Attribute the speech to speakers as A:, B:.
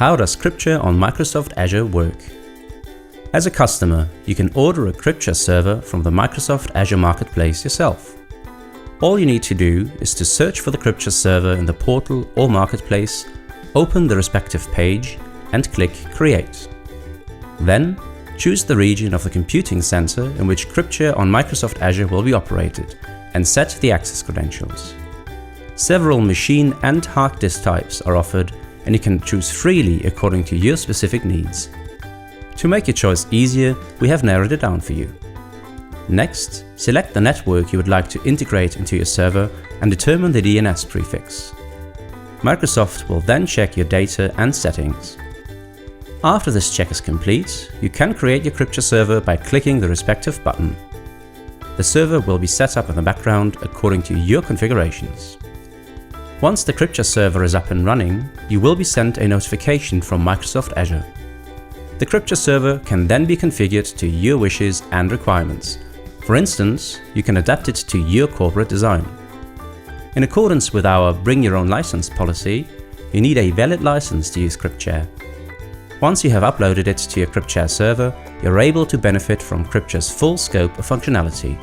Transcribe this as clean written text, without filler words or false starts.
A: How does Cryptshare on Microsoft Azure work? As a customer, you can order a Cryptshare server from the Microsoft Azure Marketplace yourself. All you need to do is to search for the Cryptshare server in the portal or marketplace, open the respective page and click Create. Then, choose the region of the computing center in which Cryptshare on Microsoft Azure will be operated and set the access credentials. Several machine and hard disk types are offered, and you can choose freely according to your specific needs. To make your choice easier, we have narrowed it down for you. Next, select the network you would like to integrate into your server and determine the DNS prefix. Microsoft will then check your data and settings. After this check is complete, you can create your Cryptshare server by clicking the respective button. The server will be set up in the background according to your configurations. Once the Cryptshare server is up and running, you will be sent a notification from Microsoft Azure. The Cryptshare server can then be configured to your wishes and requirements. For instance, you can adapt it to your corporate design. In accordance with our Bring Your Own License policy, you need a valid license to use Cryptshare. Once you have uploaded it to your Cryptshare server, you're able to benefit from Cryptshare's full scope of functionality.